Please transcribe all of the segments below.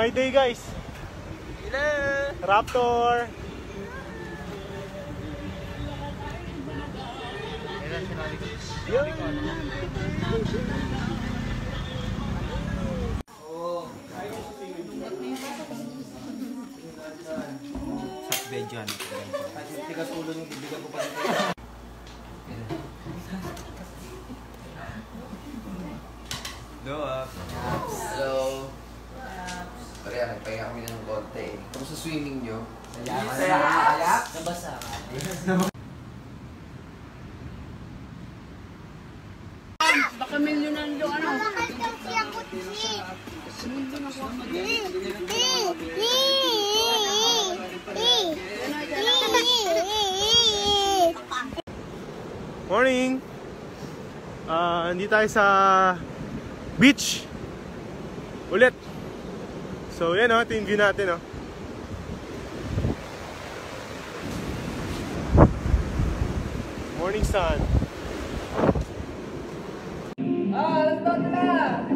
My day guys. Raptor. Bedyan. Tigas ulo ng bibigyan ko pa rin. Hello. Pare, nagpahinga kami ng konti eh. Tapos sa swimming nyo? Ayak? Nabasa ka. Baka milyonan yung ano. Morning! Hindi tayo sa beach ulit. So yan o, ito yung view natin o. Morning sun. Let's go na!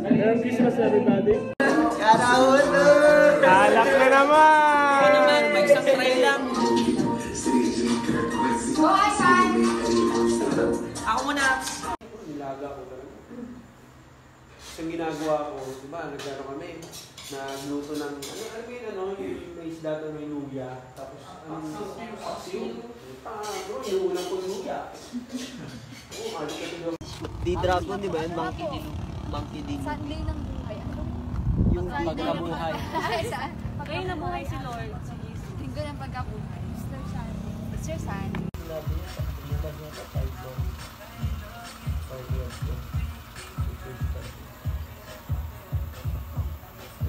Merry Christmas everybody. Alak na naman! Ako naman, may isang try lang. Ako muna. Nilaga ko talaga. Isang ginagawa ko, di ba, nagkano kami, nagluto ng, yung may isda to, may luya. Tapos, yung ulang ko luya. Di dragon, di ba yun? Monkey din. Sunday ng buhay. Yung pagkabuhay. Saan? Ngayon nabuhay si Lord. Linggo ng pagkabuhay. Mr. Sun. Mr. Sun.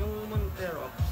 Yung Montero Ops.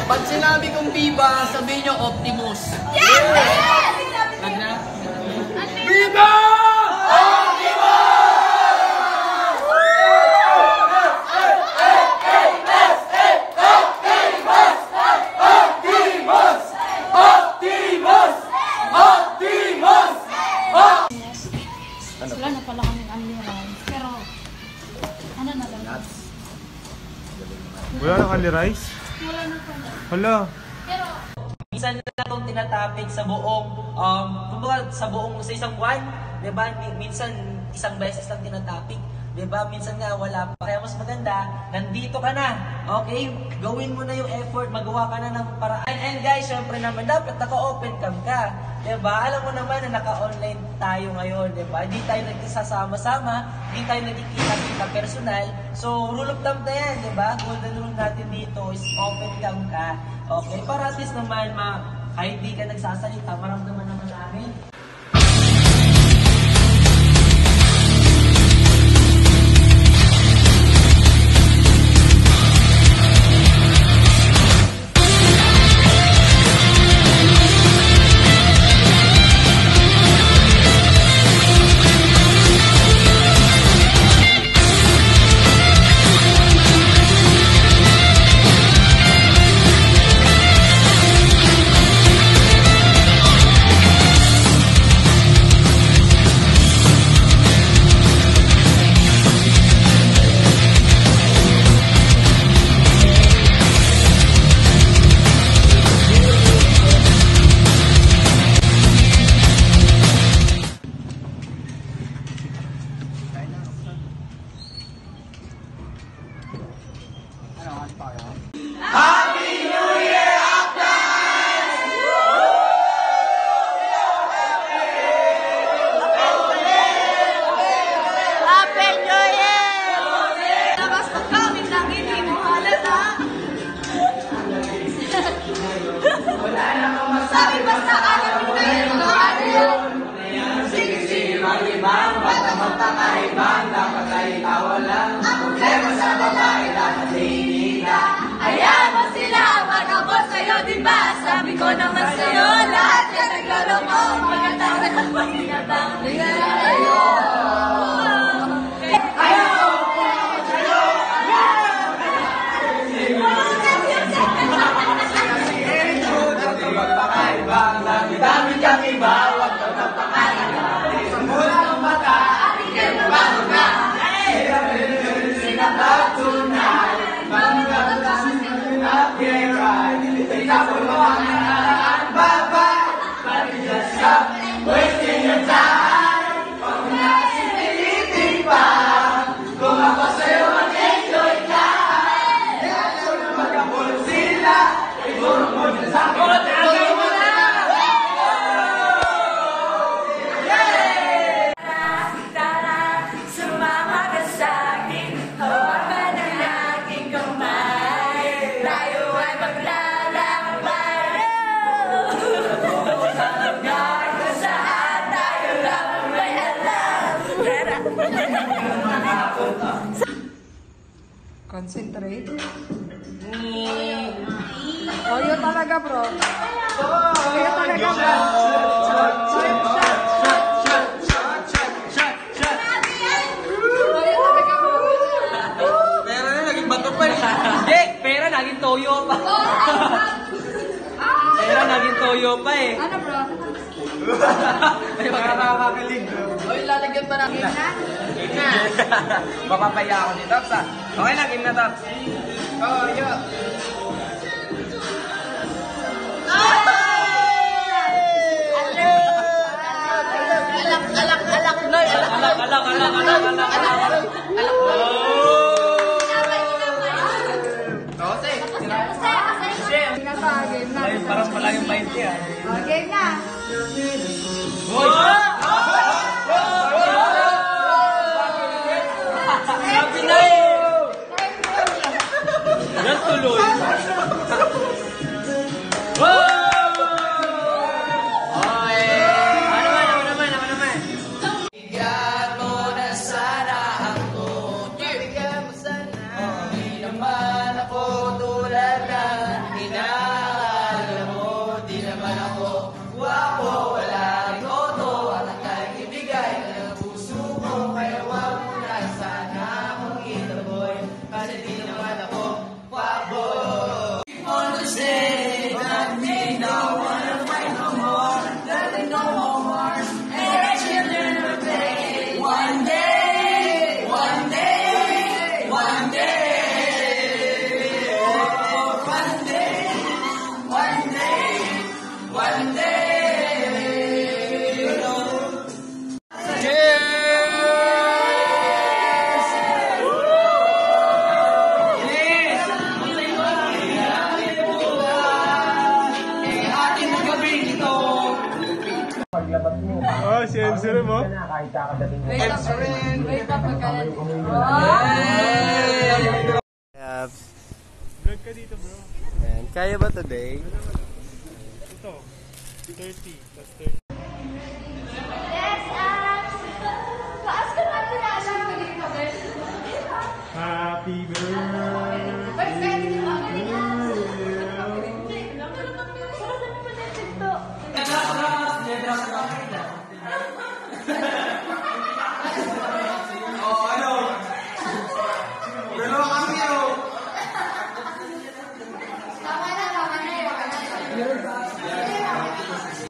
Pag sinabi kong Viva, sabihin nyo Optimus. Yes! Wag na? Viva! Wala na pala kaming only rice. Pero, ano na lang? Wala na kali rice? Wala na pala. Hala. Pero, Minsan na itong tinatapik sa buong, kumbaga sa buong, sa isang buwan, diba? Minsan isang beses lang tinatapik. Diba? Minsan nga wala pa. Kaya mas maganda, nandito ka na. Okay? Gawin mo na yung effort, magawa ka na ng paraan. And guys, syempre naman, dapat naka-open cam ka. Diba? Alam mo naman na naka-online tayo ngayon. Diba? Hindi tayo nagsasama-sama, hindi tayo nagkikita-kita personal. So, rule of thumb na yan. Diba? Golden rule natin dito is open cam ka. Okay? Para at least naman, kahit di ka nagsasalita, maramdaman naman namin. Happy New Year! Labas mo kami nang hindi mo halata. Sabi basta alam mo na yun, ano yun? Sige, mag-ibang, bata-bata kaibang, dapat ay kawalan. Ang problema sa babae, dapat hinila. Hayaan mo sila, magabot sa'yo, diba? Sabi ko naman sa'yo, lahat yan nagloloko. Pagkatawin at pagkatang ligay sa'yo. Magpakaibang, dami-dami kang iba, huwag kang magpakaibang. Sa mula ng mata, aking bago na. Sinatatunay, manggalang napiray. Ikaw mo ang naraan, babay. Pag-ilas ka, wasting your time. Pag nasitilitin pa, kung ako sa'yo mag-enjoy ka. Kung magkabol sila, siguro mo na sa akin. Sumama ka sa'kin, hawakan ang aking kamay. Tayo ay maglalakbay. Hanggang kung saan tayo lang may alam. Concentrate. Oyo talaga, bro. Oyo talaga, bro. Oyo talaga, bro. Pero na, naging bato pa eh. Hindi, pera naging toyo pa. Pera naging toyo pa eh. Ano, bro? Ay, makakakalig. Oy, lalagyan pa namin na. Mapapaya ako ni Tops ah. Okay na, game na Tops. Oh, yo. Game na pa, game na. Ay, parang pala yung mind niya. Oh, game na. Sabi na eh! Yan tuloy. Ano naman? Bigyan mo na sana ako. Bigyan mo sana. Hindi naman ako tulad na inaalam mo. Di naman ako guwapo, wala rin koto. At ang ibigay ng puso ko. Kaya wag mo na sana akong itaboy. Kasi di naman ako guwapo. Keep on to say that me now wanna fight no more. That ain't no more. And I should never play. One day, one day, one day. Oh, one day, one day, one day. Oh, sensor mo. Wait up, wait up, pagkalat. Abs. Vlog ka dito, bro. Ayan. Kaya ba today? Ito. 30. Plus 30. Yes, taas ka na ito na alam ko dito, guys. Happy birthday.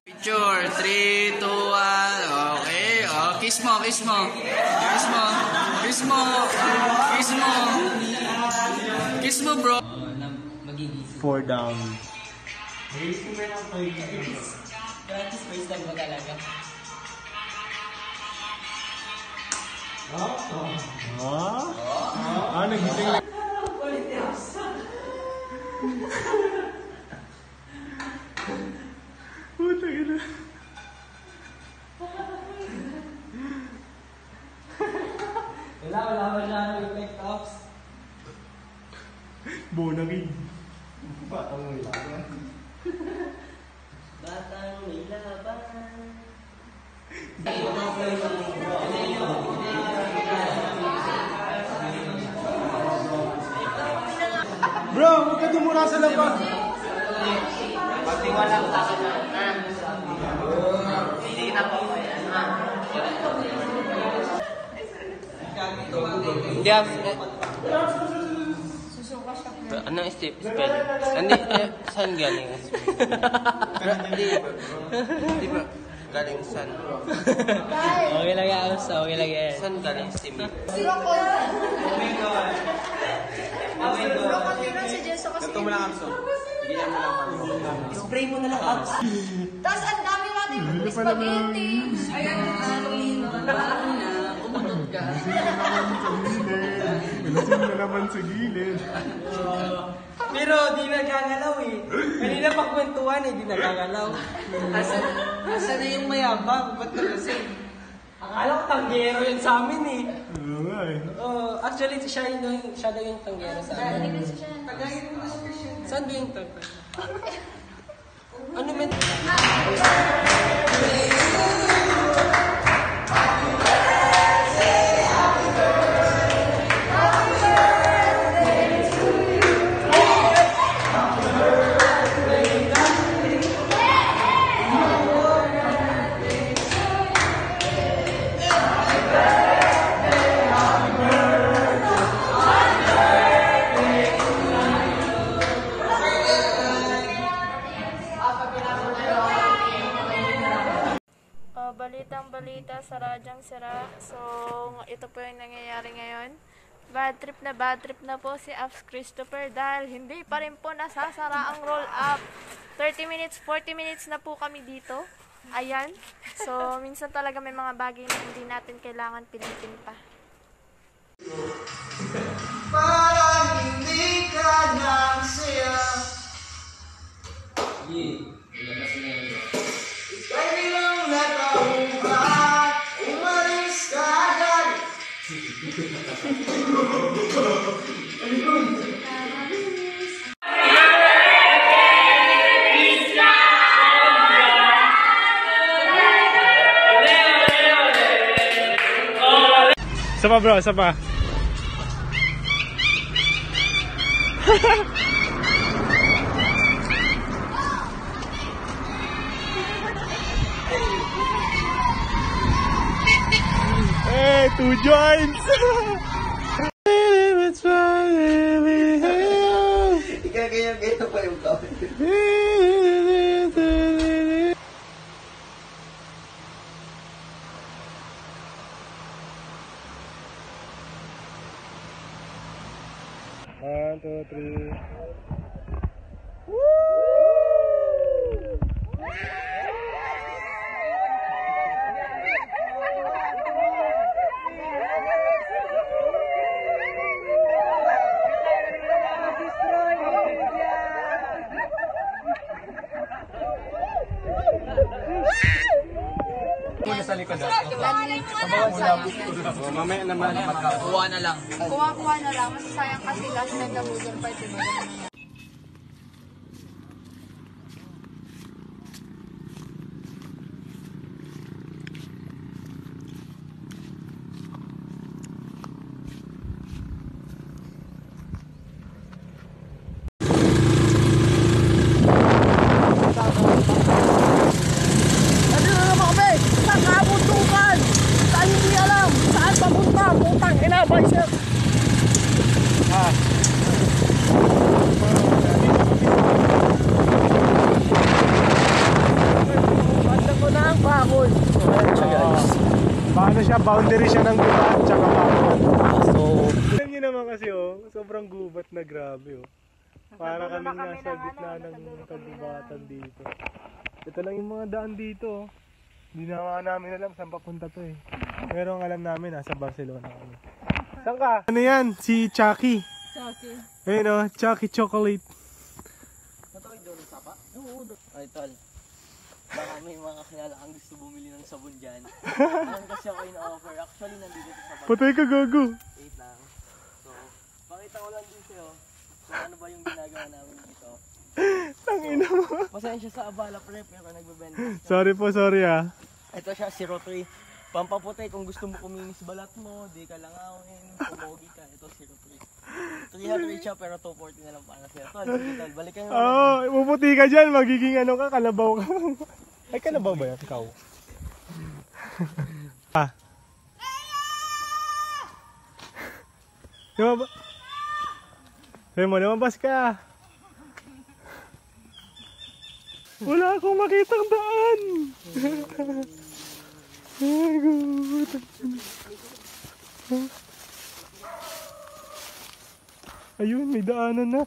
Picture, 3, 2, 1, okay, oh, kiss mo, kiss mo, kiss mo, kiss mo, kiss mo, kiss mo bro. Magigising. 4 down. Practice space lang ba talaga? Ah? Ah, nagising. wala na effect ops. Bonagin. Batang may laban. Bro, huwag ka dumura sa labas. Pati walang tahanan. Hindi na po kaya na. Hindi anong spell? Hindi, saan galing? Hindi ba? Galing saan? Okay lang yan, okay lang yan. Saan galing steam? Ganito mo lang Amso. Bigyan mo lang Amso. Spray mo na lang apps. Tapos ang dami natin spaghetti. Ayan, umunod ka. Lasing na naman sa gilid. Pero di nagagalaw eh. Kanina pa kwentuhan eh, di nagagalaw. Asan na yung mayabang? Ba't nalasing? Akala ko tanggero yun sa amin eh. Oo nga eh. Actually, siya daw yung tanggero sa amin. Tagayin mo na siya. Saan ba yung tanggero? Ano men? Balitang-balita sa Radyang Sira. So, ito po yung nangyayari ngayon. Bad trip na po si Apps Christopher dahil hindi pa rin po nasasara ang roll up. 30 minutes, 40 minutes na po kami dito. Ayan. So, minsan talaga may mga bagay na hindi natin kailangan pilitin pa. Parang hindi ka nang siya. Ika'y bilang natauhan, umalis ka agad. Isa pa bro, isa pa. Hey, 2 joints! Ikagaya-gaya pa yung tao. One, two, three. Sa likod mamaya naman Kuha na lang. Kuha-kuha na lang. Masasayang kasi last time na budol pa ito. Paano siya? Boundary siya ng gubat tsaka bakod. So, alam niyo naman kasi sobrang gubat na grabe Para kami nasa gitna ng kagubatan dito. Ito lang yung mga daan dito Hindi na nga namin alam saan papunta to Pero ang alam namin nasa Barcelona kami. Saan ka? Ano yan? Si Chucky. Chucky. Ayun Chucky Chocolate. Ay, tol. Baka may mga kakilala kang gusto bumili ng sabon dyan. Meron kasi ako in-offer. Actually, nandito sa sabon. Patay ka, gago. Wait lang. So, pakita ko lang din sa'yo kung ano ba yung ginagawa namin dito. Tangina mo. Pasensya sa abala pre, pero nagbebenta. Sorry po, sorry ah. Ito siya, 03. Pampaputi, kung gusto mo kuminis balat mo, di ka langawin, pumogi ka. Ito, 03. 300 siya, pero 240 na lang para sa'yo. Tol, sige tol, balikan mo. Oo, puputi ka dyan. Magiging ano ka, kalabaw ka. Ay, kalabaw ba yan? Ikaw. Ah. Lumabas. Lumabas ka. Wala akong makitang daan. Ay, God. Ayun, may daanan na.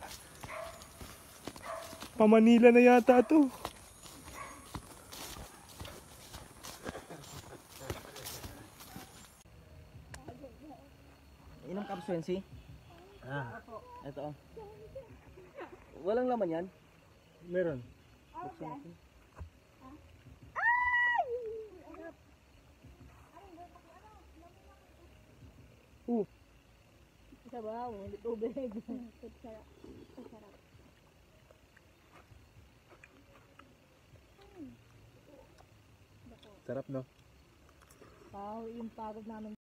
Pa-Manila na yata to. Inom ka, Swensi? Ah. Ito. Walang laman yan? Meron. Buksan natin. Sarap no? Yung pagod namin